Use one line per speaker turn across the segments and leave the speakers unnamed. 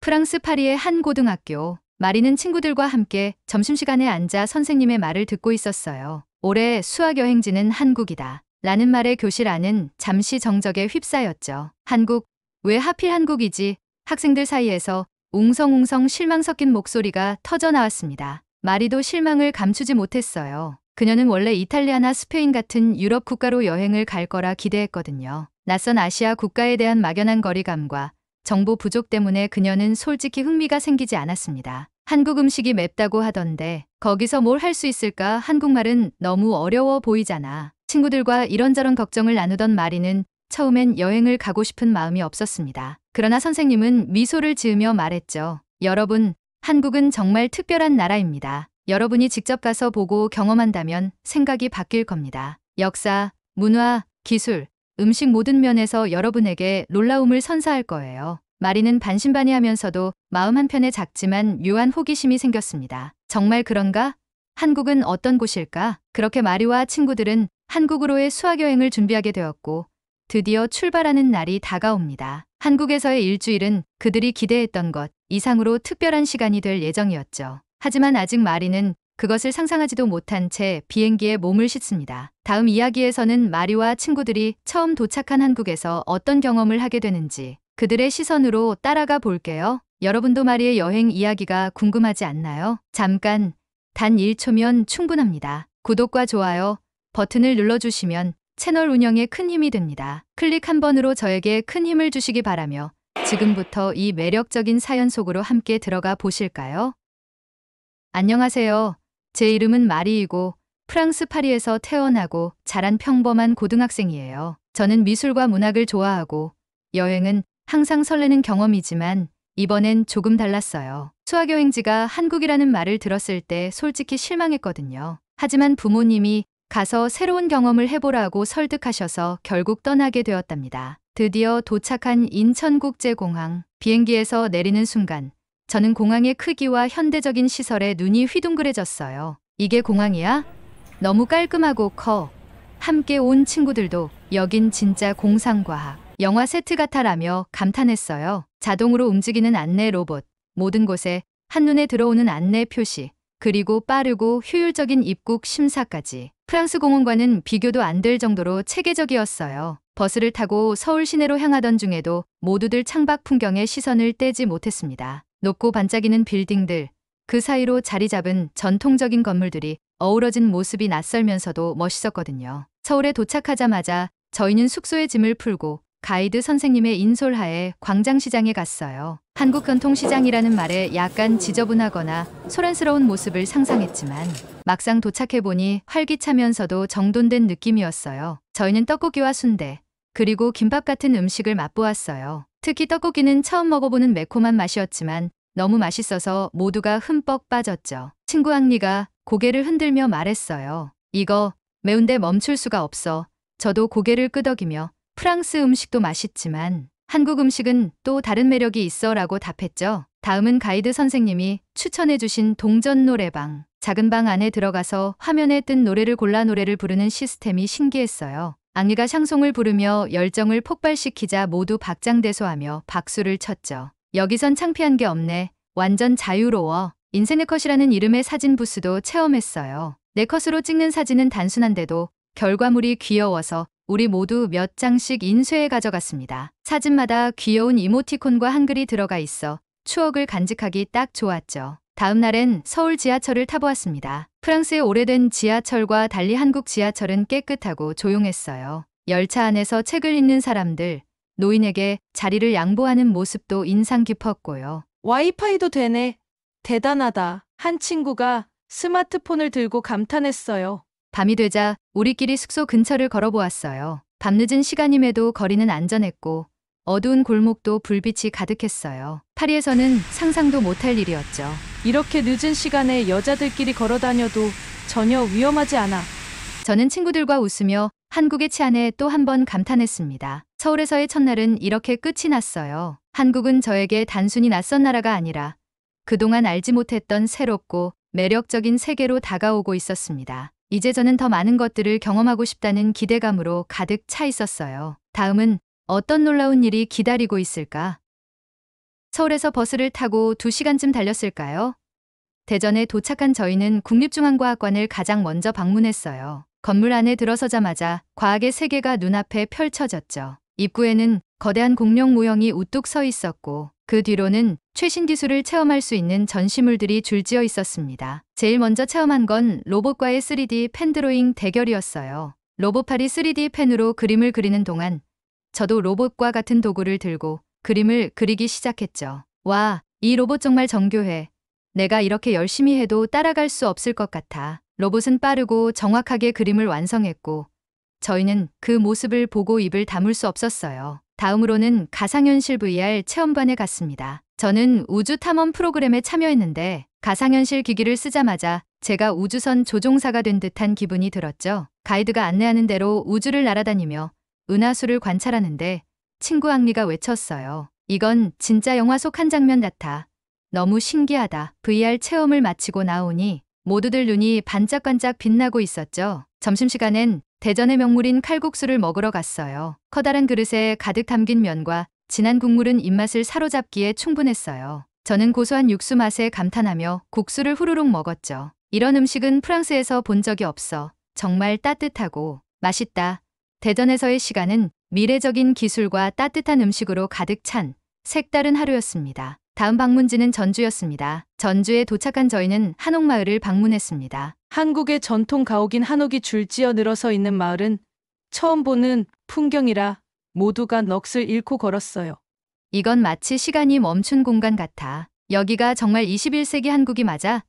프랑스 파리의 한 고등학교. 마리는 친구들과 함께 점심시간에 앉아 선생님의 말을 듣고 있었어요. 올해 수학 여행지는 한국이다. 라는 말에 교실 안은 잠시 정적에 휩싸였죠. 한국, 왜 하필 한국이지? 학생들 사이에서 웅성웅성 실망 섞인 목소리가 터져 나왔습니다. 마리도 실망을 감추지 못했어요. 그녀는 원래 이탈리아나 스페인 같은 유럽 국가로 여행을 갈 거라 기대했거든요. 낯선 아시아 국가에 대한 막연한 거리감과 정보 부족 때문에 그녀는 솔직히 흥미가 생기지 않았습니다. 한국 음식이 맵다고 하던데 거기서 뭘 할 수 있을까? 한국말은 너무 어려워 보이잖아. 친구들과 이런저런 걱정을 나누던 마리는 처음엔 여행을 가고 싶은 마음이 없었습니다. 그러나 선생님은 미소를 지으며 말했죠. 여러분, 한국은 정말 특별한 나라입니다. 여러분이 직접 가서 보고 경험한다면 생각이 바뀔 겁니다. 역사, 문화, 기술, 음식 모든 면에서 여러분에게 놀라움을 선사할 거예요. 마리는 반신반의하면서도 마음 한편에 작지만 묘한 호기심이 생겼습니다. 정말 그런가? 한국은 어떤 곳일까? 그렇게 마리와 친구들은 한국으로의 수학여행을 준비하게 되었고 드디어 출발하는 날이 다가옵니다. 한국에서의 일주일은 그들이 기대했던 것 이상으로 특별한 시간이 될 예정이었죠. 하지만 아직 마리는 그것을 상상하지도 못한 채 비행기에 몸을 싣습니다. 다음 이야기에서는 마리와 친구들이 처음 도착한 한국에서 어떤 경험을 하게 되는지 그들의 시선으로 따라가 볼게요. 여러분도 마리의 여행 이야기가 궁금하지 않나요? 잠깐, 단 1초면 충분합니다. 구독과 좋아요 버튼을 눌러주시면 채널 운영에 큰 힘이 됩니다. 클릭 한 번으로 저에게 큰 힘을 주시기 바라며 지금부터 이 매력적인 사연 속으로 함께 들어가 보실까요? 안녕하세요. 제 이름은 마리이고 프랑스 파리에서 태어나고 자란 평범한 고등학생이에요. 저는 미술과 문학을 좋아하고 여행은 항상 설레는 경험이지만 이번엔 조금 달랐어요. 수학여행지가 한국이라는 말을 들었을 때 솔직히 실망했거든요. 하지만 부모님이 가서 새로운 경험을 해보라고 설득하셔서 결국 떠나게 되었답니다. 드디어 도착한 인천국제공항. 비행기에서 내리는 순간 저는 공항의 크기와 현대적인 시설에 눈이 휘둥그레졌어요. 이게 공항이야? 너무 깔끔하고 커. 함께 온 친구들도 여긴 진짜 공상과학, 영화 세트 같아라며 감탄했어요. 자동으로 움직이는 안내 로봇, 모든 곳에 한눈에 들어오는 안내 표시, 그리고 빠르고 효율적인 입국 심사까지. 프랑스 공항과는 비교도 안 될 정도로 체계적이었어요. 버스를 타고 서울 시내로 향하던 중에도 모두들 창밖 풍경에 시선을 떼지 못했습니다. 높고 반짝이는 빌딩들, 그 사이로 자리 잡은 전통적인 건물들이 어우러진 모습이 낯설면서도 멋있었거든요. 서울에 도착하자마자 저희는 숙소에 짐을 풀고 가이드 선생님의 인솔하에 광장시장에 갔어요. 한국 전통시장이라는 말에 약간 지저분하거나 소란스러운 모습을 상상했지만 막상 도착해보니 활기차면서도 정돈된 느낌이었어요. 저희는 떡고기와 순대, 그리고 김밥 같은 음식을 맛보았어요. 특히 떡고기는 처음 먹어보는 매콤한 맛이었지만 너무 맛있어서 모두가 흠뻑 빠졌죠. 친구 앙리가 고개를 흔들며 말했어요. 이거 매운데 멈출 수가 없어. 저도 고개를 끄덕이며 프랑스 음식도 맛있지만 한국 음식은 또 다른 매력이 있어 라고 답했죠. 다음은 가이드 선생님이 추천해주신 동전 노래방. 작은 방 안에 들어가서 화면에 뜬 노래를 골라 노래를 부르는 시스템이 신기했어요. 앙리가 샹송을 부르며 열정을 폭발시키자 모두 박장대소하며 박수를 쳤죠. 여기선 창피한 게 없네. 완전 자유로워. 인생네컷이라는 이름의 사진 부스도 체험했어요. 네컷으로 찍는 사진은 단순한데도 결과물이 귀여워서 우리 모두 몇 장씩 인쇄해 가져갔습니다. 사진마다 귀여운 이모티콘과 한글이 들어가 있어 추억을 간직하기 딱 좋았죠. 다음 날엔 서울 지하철을 타보았습니다. 프랑스의 오래된 지하철과 달리 한국 지하철은 깨끗하고 조용했어요. 열차 안에서 책을 읽는 사람들, 노인에게 자리를 양보하는 모습도 인상 깊었고요.
와이파이도 되네. 대단하다. 한 친구가 스마트폰을 들고 감탄했어요.
밤이 되자 우리끼리 숙소 근처를 걸어보았어요. 밤늦은 시간임에도 거리는 안전했고 어두운 골목도 불빛이 가득했어요. 파리에서는 상상도 못할 일이었죠.
이렇게 늦은 시간에 여자들끼리 걸어 다녀도 전혀 위험하지 않아.
저는 친구들과 웃으며 한국의 치안에 또 한 번 감탄했습니다. 서울에서의 첫날은 이렇게 끝이 났어요. 한국은 저에게 단순히 낯선 나라가 아니라 그동안 알지 못했던 새롭고 매력적인 세계로 다가오고 있었습니다. 이제 저는 더 많은 것들을 경험하고 싶다는 기대감으로 가득 차 있었어요. 다음은 어떤 놀라운 일이 기다리고 있을까? 서울에서 버스를 타고 2시간쯤 달렸을까요? 대전에 도착한 저희는 국립중앙과학관을 가장 먼저 방문했어요. 건물 안에 들어서자마자 과학의 세계가 눈앞에 펼쳐졌죠. 입구에는 거대한 공룡 모형이 우뚝 서 있었고 그 뒤로는 최신 기술을 체험할 수 있는 전시물들이 줄지어 있었습니다. 제일 먼저 체험한 건 로봇과의 3D 펜 드로잉 대결이었어요. 로봇팔이 3D 펜으로 그림을 그리는 동안 저도 로봇과 같은 도구를 들고 그림을 그리기 시작했죠. 와, 이 로봇 정말 정교해. 내가 이렇게 열심히 해도 따라갈 수 없을 것 같아. 로봇은 빠르고 정확하게 그림을 완성했고 저희는 그 모습을 보고 입을 다물 수 없었어요. 다음으로는 가상현실 VR 체험관에 갔습니다. 저는 우주 탐험 프로그램에 참여했는데 가상현실 기기를 쓰자마자 제가 우주선 조종사가 된 듯한 기분이 들었죠. 가이드가 안내하는 대로 우주를 날아다니며 은하수를 관찰하는데 친구 앙리가 외쳤어요. 이건 진짜 영화 속 한 장면 같아. 너무 신기하다. VR 체험을 마치고 나오니 모두들 눈이 반짝반짝 빛나고 있었죠. 점심시간엔 대전의 명물인 칼국수를 먹으러 갔어요. 커다란 그릇에 가득 담긴 면과 진한 국물은 입맛을 사로잡기에 충분했어요. 저는 고소한 육수 맛에 감탄하며 국수를 후루룩 먹었죠. 이런 음식은 프랑스에서 본 적이 없어. 정말 따뜻하고 맛있다. 대전에서의 시간은 미래적인 기술과 따뜻한 음식으로 가득 찬 색다른 하루였습니다. 다음 방문지는 전주였습니다. 전주에 도착한 저희는 한옥마을을 방문했습니다.
한국의 전통 가옥인 한옥이 줄지어 늘어서 있는 마을은 처음 보는 풍경이라 모두가 넋을 잃고 걸었어요.
이건 마치 시간이 멈춘 공간 같아. 여기가 정말 21세기 한국이 맞아?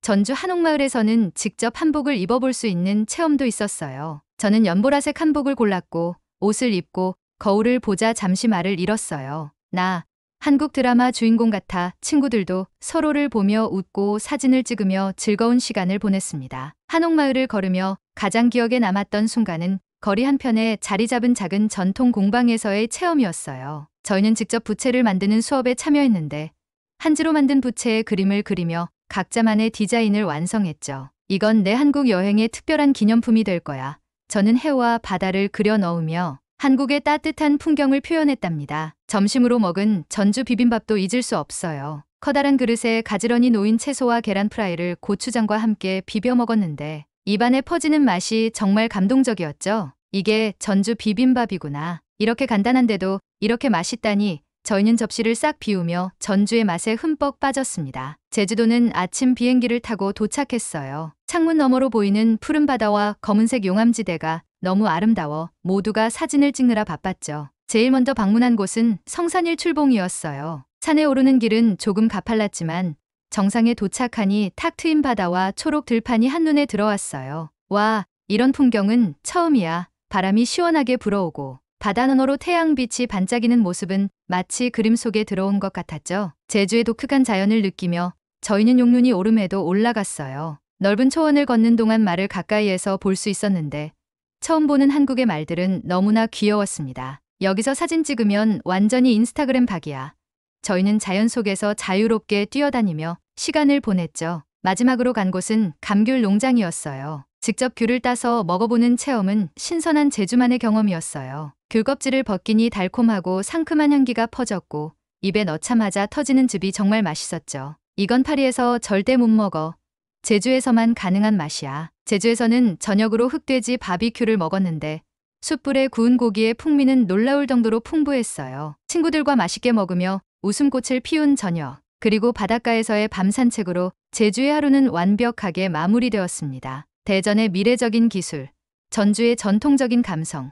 전주 한옥마을에서는 직접 한복을 입어볼 수 있는 체험도 있었어요. 저는 연보라색 한복을 골랐고 옷을 입고 거울을 보자 잠시 말을 잃었어요. 나 한국 드라마 주인공 같아. 친구들도 서로를 보며 웃고 사진을 찍으며 즐거운 시간을 보냈습니다. 한옥마을을 걸으며 가장 기억에 남았던 순간은 거리 한편에 자리 잡은 작은 전통 공방에서의 체험이었어요. 저희는 직접 부채를 만드는 수업에 참여했는데 한지로 만든 부채에 그림을 그리며 각자만의 디자인을 완성했죠. 이건 내 한국 여행의 특별한 기념품이 될 거야. 저는 해와 바다를 그려 넣으며 한국의 따뜻한 풍경을 표현했답니다. 점심으로 먹은 전주 비빔밥도 잊을 수 없어요. 커다란 그릇에 가지런히 놓인 채소와 계란 프라이를 고추장과 함께 비벼 먹었는데 입안에 퍼지는 맛이 정말 감동적이었죠. 이게 전주 비빔밥이구나. 이렇게 간단한데도 이렇게 맛있다니. 저희는 접시를 싹 비우며 전주의 맛에 흠뻑 빠졌습니다. 제주도는 아침 비행기를 타고 도착했어요. 창문 너머로 보이는 푸른 바다와 검은색 용암지대가 너무 아름다워 모두가 사진을 찍느라 바빴죠. 제일 먼저 방문한 곳은 성산일 출봉이었어요. 산에 오르는 길은 조금 가팔랐지만 정상에 도착하니 탁 트인 바다와 초록 들판이 한눈에 들어왔어요. 와, 이런 풍경은 처음이야. 바람이 시원하게 불어오고 바다 너머로 태양빛이 반짝이는 모습은 마치 그림 속에 들어온 것 같았죠. 제주의 독특한 자연을 느끼며 저희는 용눈이 오름에도 올라갔어요. 넓은 초원을 걷는 동안 말을 가까이에서 볼 수 있었는데 처음 보는 한국의 말들은 너무나 귀여웠습니다. 여기서 사진 찍으면 완전히 인스타그램 각이야. 저희는 자연 속에서 자유롭게 뛰어다니며 시간을 보냈죠. 마지막으로 간 곳은 감귤 농장이었어요. 직접 귤을 따서 먹어보는 체험은 신선한 제주만의 경험이었어요. 귤 껍질을 벗기니 달콤하고 상큼한 향기가 퍼졌고 입에 넣자마자 터지는 즙이 정말 맛있었죠. 이건 파리에서 절대 못 먹어. 제주에서만 가능한 맛이야. 제주에서는 저녁으로 흑돼지 바비큐를 먹었는데 숯불에 구운 고기의 풍미는 놀라울 정도로 풍부했어요. 친구들과 맛있게 먹으며 웃음꽃을 피운 저녁, 그리고 바닷가에서의 밤 산책으로 제주의 하루는 완벽하게 마무리되었습니다. 대전의 미래적인 기술, 전주의 전통적인 감성,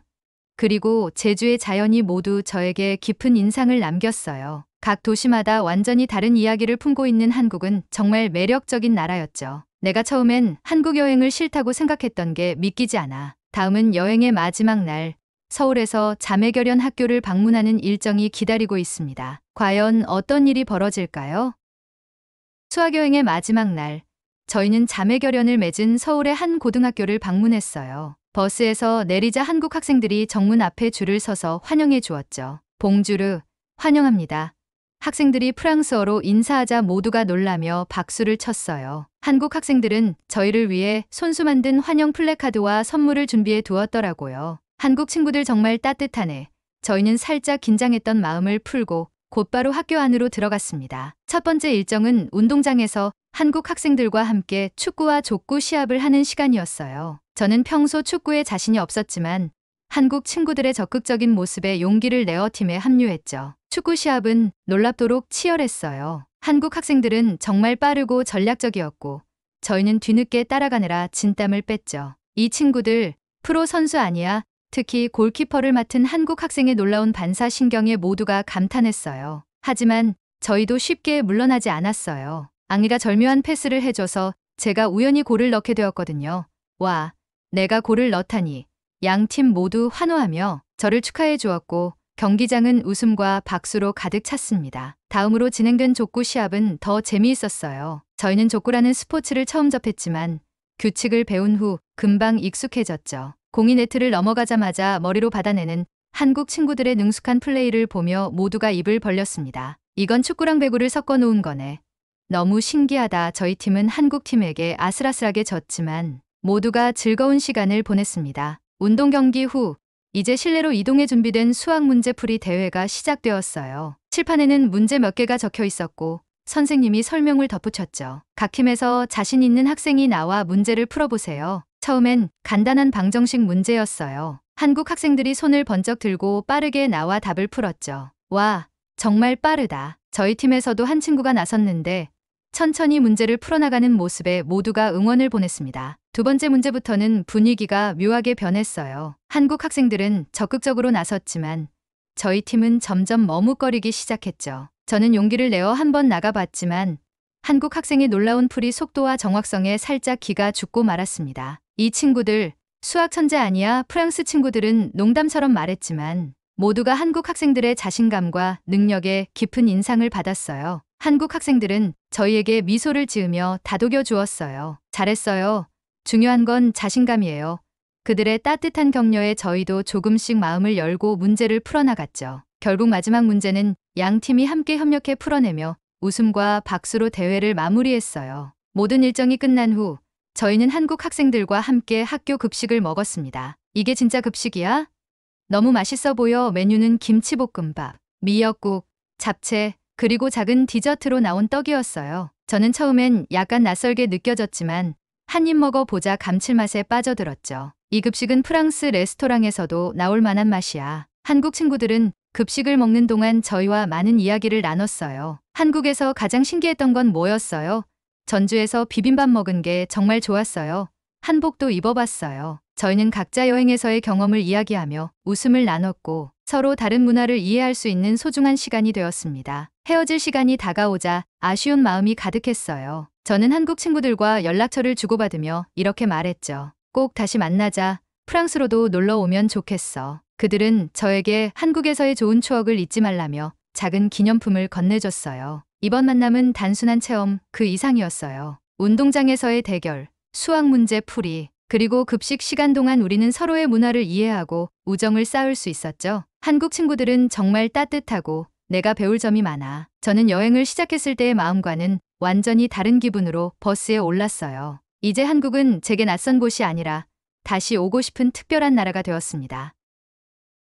그리고 제주의 자연이 모두 저에게 깊은 인상을 남겼어요. 각 도시마다 완전히 다른 이야기를 품고 있는 한국은 정말 매력적인 나라였죠. 내가 처음엔 한국 여행을 싫다고 생각했던 게 믿기지 않아. 다음은 여행의 마지막 날, 서울에서 자매결연 학교를 방문하는 일정이 기다리고 있습니다. 과연 어떤 일이 벌어질까요? 수학여행의 마지막 날, 저희는 자매결연을 맺은 서울의 한 고등학교를 방문했어요. 버스에서 내리자 한국 학생들이 정문 앞에 줄을 서서 환영해 주었죠. 봉주르, 환영합니다. 학생들이 프랑스어로 인사하자 모두가 놀라며 박수를 쳤어요. 한국 학생들은 저희를 위해 손수 만든 환영 플래카드와 선물을 준비해 두었더라고요. 한국 친구들 정말 따뜻하네. 저희는 살짝 긴장했던 마음을 풀고 곧바로 학교 안으로 들어갔습니다. 첫 번째 일정은 운동장에서 한국 학생들과 함께 축구와 족구 시합을 하는 시간이었어요. 저는 평소 축구에 자신이 없었지만 한국 친구들의 적극적인 모습에 용기를 내어 팀에 합류했죠. 축구 시합은 놀랍도록 치열했어요. 한국 학생들은 정말 빠르고 전략적이었고 저희는 뒤늦게 따라가느라 진땀을 뺐죠. 이 친구들 프로 선수 아니야? 특히 골키퍼를 맡은 한국 학생의 놀라운 반사신경에 모두가 감탄했어요. 하지만 저희도 쉽게 물러나지 않았어요. 앙이가 절묘한 패스를 해줘서 제가 우연히 골을 넣게 되었거든요. 와, 내가 골을 넣다니. 양 팀 모두 환호하며 저를 축하해 주었고 경기장은 웃음과 박수로 가득 찼습니다. 다음으로 진행된 족구 시합은 더 재미있었어요. 저희는 족구라는 스포츠를 처음 접했지만 규칙을 배운 후 금방 익숙해졌죠. 공이 네트를 넘어가자마자 머리로 받아내는 한국 친구들의 능숙한 플레이를 보며 모두가 입을 벌렸습니다. 이건 축구랑 배구를 섞어 놓은 거네. 너무 신기하다. 저희 팀은 한국 팀에게 아슬아슬하게 졌지만 모두가 즐거운 시간을 보냈습니다. 운동 경기 후 이제 실내로 이동해 준비된 수학 문제풀이 대회가 시작되었어요. 칠판에는 문제 몇 개가 적혀 있었고 선생님이 설명을 덧붙였죠. 각 팀에서 자신 있는 학생이 나와 문제를 풀어보세요. 처음엔 간단한 방정식 문제였어요. 한국 학생들이 손을 번쩍 들고 빠르게 나와 답을 풀었죠. 와, 정말 빠르다. 저희 팀에서도 한 친구가 나섰는데 천천히 문제를 풀어나가는 모습에 모두가 응원을 보냈습니다. 두 번째 문제부터는 분위기가 묘하게 변했어요. 한국 학생들은 적극적으로 나섰지만 저희 팀은 점점 머뭇거리기 시작했죠. 저는 용기를 내어 한번 나가봤지만 한국 학생의 놀라운 풀이 속도와 정확성에 살짝 기가 죽고 말았습니다. 이 친구들 수학 천재 아니야? 프랑스 친구들은 농담처럼 말했지만 모두가 한국 학생들의 자신감과 능력에 깊은 인상을 받았어요. 한국 학생들은 저희에게 미소를 지으며 다독여 주었어요. 잘했어요. 중요한 건 자신감이에요. 그들의 따뜻한 격려에 저희도 조금씩 마음을 열고 문제를 풀어나갔죠. 결국 마지막 문제는 양 팀이 함께 협력해 풀어내며 웃음과 박수로 대회를 마무리했어요. 모든 일정이 끝난 후 저희는 한국 학생들과 함께 학교 급식을 먹었습니다. 이게 진짜 급식이야? 너무 맛있어 보여. 메뉴는 김치볶음밥, 미역국, 잡채, 그리고 작은 디저트로 나온 떡이었어요. 저는 처음엔 약간 낯설게 느껴졌지만 한 입 먹어보자 감칠맛에 빠져들었죠. 이 급식은 프랑스 레스토랑에서도 나올 만한 맛이야. 한국 친구들은 급식을 먹는 동안 저희와 많은 이야기를 나눴어요. 한국에서 가장 신기했던 건 뭐였어요? 전주에서 비빔밥 먹은 게 정말 좋았어요. 한복도 입어봤어요. 저희는 각자 여행에서의 경험을 이야기하며 웃음을 나눴고 서로 다른 문화를 이해할 수 있는 소중한 시간이 되었습니다. 헤어질 시간이 다가오자 아쉬운 마음이 가득했어요. 저는 한국 친구들과 연락처를 주고받으며 이렇게 말했죠. 꼭 다시 만나자. 프랑스로도 놀러 오면 좋겠어. 그들은 저에게 한국에서의 좋은 추억을 잊지 말라며 작은 기념품을 건네줬어요. 이번 만남은 단순한 체험 그 이상이었어요. 운동장에서의 대결, 수학 문제 풀이, 그리고 급식 시간 동안 우리는 서로의 문화를 이해하고 우정을 쌓을 수 있었죠. 한국 친구들은 정말 따뜻하고 내가 배울 점이 많아. 저는 여행을 시작했을 때의 마음과는 완전히 다른 기분으로 버스에 올랐어요. 이제 한국은 제게 낯선 곳이 아니라 다시 오고 싶은 특별한 나라가 되었습니다.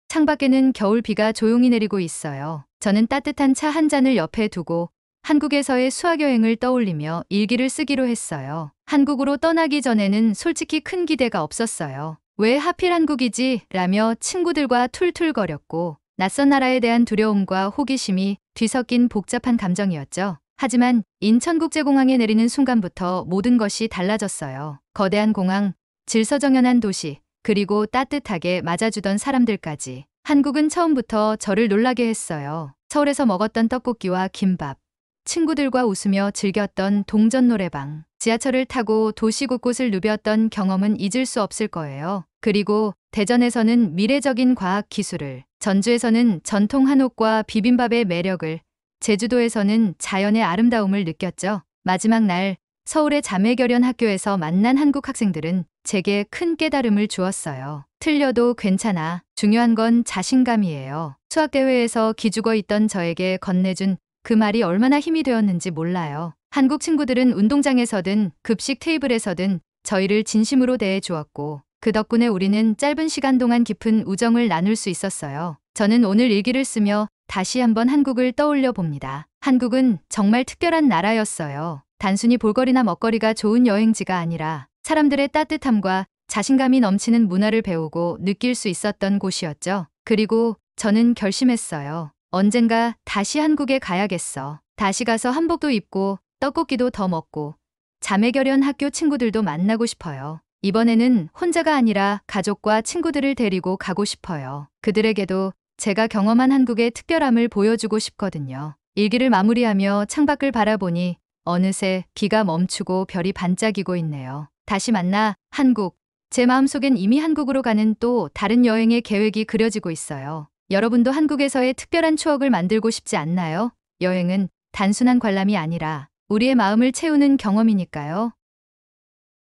창밖에는 겨울 비가 조용히 내리고 있어요. 저는 따뜻한 차 한 잔을 옆에 두고 한국에서의 수학여행을 떠올리며 일기를 쓰기로 했어요. 한국으로 떠나기 전에는 솔직히 큰 기대가 없었어요. 왜 하필 한국이지? 라며 친구들과 툴툴거렸고 낯선 나라에 대한 두려움과 호기심이 뒤섞인 복잡한 감정이었죠. 하지만 인천국제공항에 내리는 순간부터 모든 것이 달라졌어요. 거대한 공항, 질서정연한 도시, 그리고 따뜻하게 맞아주던 사람들까지. 한국은 처음부터 저를 놀라게 했어요. 서울에서 먹었던 떡볶이와 김밥, 친구들과 웃으며 즐겼던 동전 노래방, 지하철을 타고 도시 곳곳을 누볐던 경험은 잊을 수 없을 거예요. 그리고 대전에서는 미래적인 과학 기술을, 전주에서는 전통 한옥과 비빔밥의 매력을, 제주도에서는 자연의 아름다움을 느꼈죠. 마지막 날 서울의 자매결연 학교에서 만난 한국 학생들은 제게 큰 깨달음을 주었어요. 틀려도 괜찮아. 중요한 건 자신감이에요. 수학대회에서 기죽어 있던 저에게 건네준 그 말이 얼마나 힘이 되었는지 몰라요. 한국 친구들은 운동장에서든 급식 테이블에서든 저희를 진심으로 대해 주었고 그 덕분에 우리는 짧은 시간 동안 깊은 우정을 나눌 수 있었어요. 저는 오늘 일기를 쓰며 다시 한번 한국을 떠올려 봅니다. 한국은 정말 특별한 나라였어요. 단순히 볼거리나 먹거리가 좋은 여행지가 아니라 사람들의 따뜻함과 자신감이 넘치는 문화를 배우고 느낄 수 있었던 곳이었죠. 그리고 저는 결심했어요. 언젠가 다시 한국에 가야겠어. 다시 가서 한복도 입고 떡볶이도 더 먹고 자매결연 학교 친구들도 만나고 싶어요. 이번에는 혼자가 아니라 가족과 친구들을 데리고 가고 싶어요. 그들에게도 제가 경험한 한국의 특별함을 보여주고 싶거든요. 일기를 마무리하며 창밖을 바라보니 어느새 비가 멈추고 별이 반짝이고 있네요. 다시 만나 한국. 제 마음속엔 이미 한국으로 가는 또 다른 여행의 계획이 그려지고 있어요. 여러분도 한국에서의 특별한 추억을 만들고 싶지 않나요? 여행은 단순한 관람이 아니라 우리의 마음을 채우는 경험이니까요.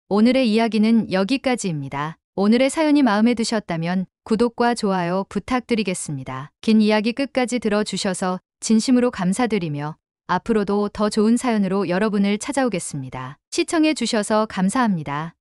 오늘의 이야기는 여기까지입니다. 오늘의 사연이 마음에 드셨다면 구독과 좋아요 부탁드리겠습니다. 긴 이야기 끝까지 들어주셔서 진심으로 감사드리며 앞으로도 더 좋은 사연으로 여러분을 찾아오겠습니다. 시청해 주셔서 감사합니다.